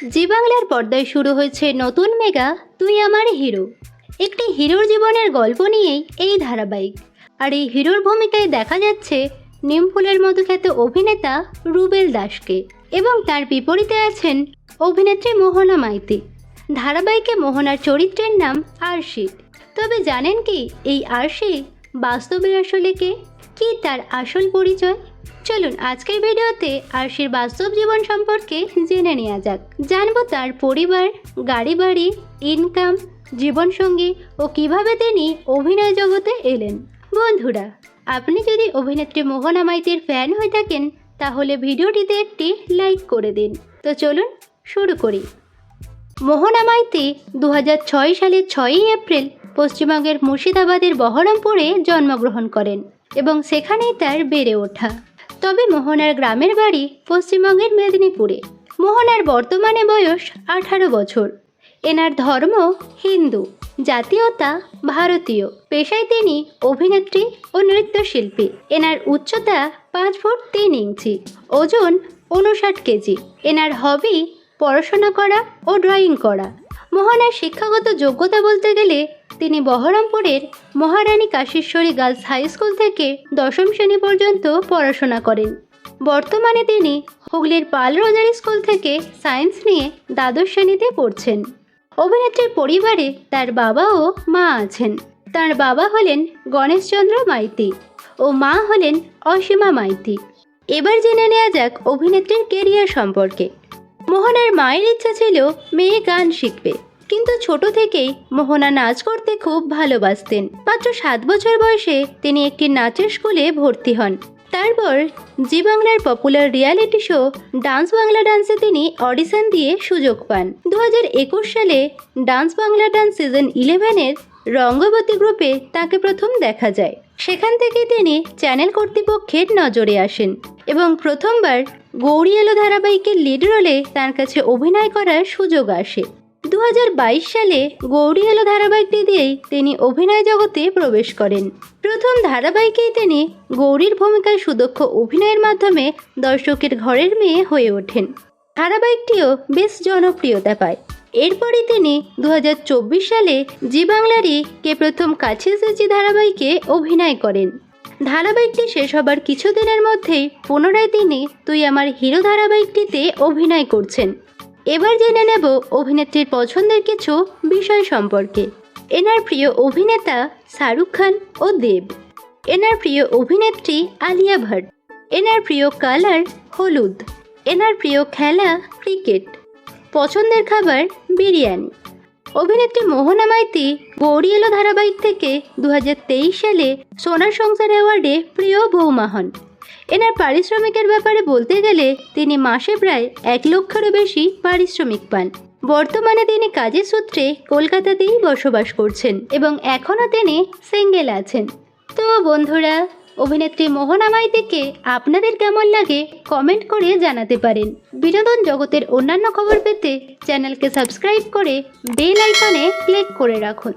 জি বাংলার পর্দায় শুরু হয়েছে নতুন মেগা তুই আমার হিরো। একটি হিরোর জীবনের গল্প নিয়েই এই ধারাবাহিক। আর এই হিরোর ভূমিকায় দেখা যাচ্ছে নিমফুলের মতো খ্যাত অভিনেতা রুবেল দাসকে, এবং তার বিপরীতে আছেন অভিনেত্রী মোহনা মাইতি। ধারাবাহিকে মোহনার চরিত্রের নাম আরশি। তবে জানেন কি এই আরশি বাস্তবে আসলে কে, কি তার আসল পরিচয়? চলুন আজকের ভিডিওতে আরশির বাস্তব জীবন সম্পর্কে জেনে নেওয়া যাক। জানবো তার পরিবার, গাড়ি বাড়ি, ইনকাম, জীবনসঙ্গী ও কিভাবে তিনি অভিনয় জগতে এলেন। বন্ধুরা, আপনি যদি অভিনেত্রী মোহনা মাইতির ফ্যান হয়ে থাকেন তাহলে ভিডিওটিতে একটি লাইক করে দিন। তো চলুন শুরু করি। মোহনা মাইতি 2006 সালের 6ই এপ্রিল পশ্চিমবঙ্গের মুর্শিদাবাদের বহরমপুরে জন্মগ্রহণ করেন এবং সেখানেই তার বেড়ে ওঠা। তবে মোহনার গ্রামের বাড়ি পশ্চিমবঙ্গের মেদিনীপুরে। মোহনার বর্তমানে বয়স 18 বছর। এনার ধর্ম হিন্দু, জাতীয়তা ভারতীয়। পেশায় তিনি অভিনেত্রী ও নৃত্যশিল্পী। এনার উচ্চতা 5 ফুট 3 ইঞ্চি, ওজন 59 কেজি। এনার হবি পড়াশোনা করা ও ড্রয়িং করা। মোহনার শিক্ষাগত যোগ্যতা বলতে গেলে তিনি বহরমপুরের মহারানী কাশীশ্বরী গার্লস হাই স্কুল থেকে 10ম শ্রেণী পর্যন্ত পড়াশোনা করেন। বর্তমানে তিনি হুগলির পাল রোজারি স্কুল থেকে সায়েন্স নিয়ে দ্বাদশ শ্রেণীতে পড়ছেন। অভিনেত্রীর পরিবারে তার বাবা ও মা আছেন। তার বাবা হলেন গণেশচন্দ্র মাইতি ও মা হলেন অসীমা মাইতি। এবার জেনে নেওয়া যাক অভিনেত্রীর কেরিয়ার সম্পর্কে। মোহনার মায়ের ইচ্ছা ছিল মেয়ে গান শিখবে, কিন্তু ছোট থেকেই মোহনা নাচ করতে খুব ভালোবাসতেন। মাত্র 7 বছর বয়সে তিনি একটি নাচের স্কুলে ভর্তি হন। তারপর জি বাংলার popular reality show dance Bangla ডান্সে তিনি অডিশন দিয়ে সুযোগ পান। 2021 সালে ডান্স বাংলা ডান্স সিজন 11-এর রঙ্গবতী গ্রুপে তাকে প্রথম দেখা যায়। সেখান থেকে তিনি চ্যানেল কর্তৃপক্ষের নজরে আসেন এবং প্রথমবার গৌরী এলো ধারাবাহিকের লিড রোলে তার কাছে অভিনয় করার সুযোগ আসে। 2022 সালে গৌরী এলো ধারাবাহিকটি দিয়েই তিনি অভিনয় জগতে প্রবেশ করেন। প্রথম ধারাবাহিকেই তিনি গৌরীর ভূমিকায় সুদক্ষ অভিনয়ের মাধ্যমে দর্শকের ঘরের মেয়ে হয়ে ওঠেন। ধারাবাহিকটিও বেশ জনপ্রিয়তা পায়। এরপরই তিনি 2024 সালে জি বাংলারই কে প্রথম কাছে এসেছি ধারাবাহিকে অভিনয় করেন। ধারাবাহিকটি শেষ হবার কিছুদিনের মধ্যেই পুনরায় তিনি তুই আমার হিরো ধারাবাহিকটিতে অভিনয় করছেন। এবার জেনে নেব অভিনেত্রীর পছন্দের কিছু বিষয় সম্পর্কে। এনার প্রিয় অভিনেতা শাহরুখ খান ও দেব। এনার প্রিয় অভিনেত্রী আলিয়া ভাট। এনার প্রিয় কালার হলুদ। এনার প্রিয় খেলা ক্রিকেট। পছন্দের খাবার বিরিয়ানি। অভিনেত্রী মোহনা মাইতি গৌরী এলো ধারাবাহিক থেকে 2023 সালে সোনার সংসার অ্যাওয়ার্ডে প্রিয় বৌমা হন। এনার পারিশ্রমিকের ব্যাপারে বলতে গেলে তিনি মাসে প্রায় 1 লক্ষেরও বেশি পারিশ্রমিক পান। বর্তমানে তিনি কাজের সূত্রে কলকাতাতেই বসবাস করছেন এবং এখনও তিনি সিঙ্গেল আছেন। তো বন্ধুরা, অভিনেত্রী মোহনা মাইতিকে আপনাদের কেমন লাগে কমেন্ট করে জানাতে পারেন। বিনোদন জগতের অন্যান্য খবর পেতে চ্যানেলকে সাবস্ক্রাইব করে বেল আইকনে ক্লিক করে রাখুন।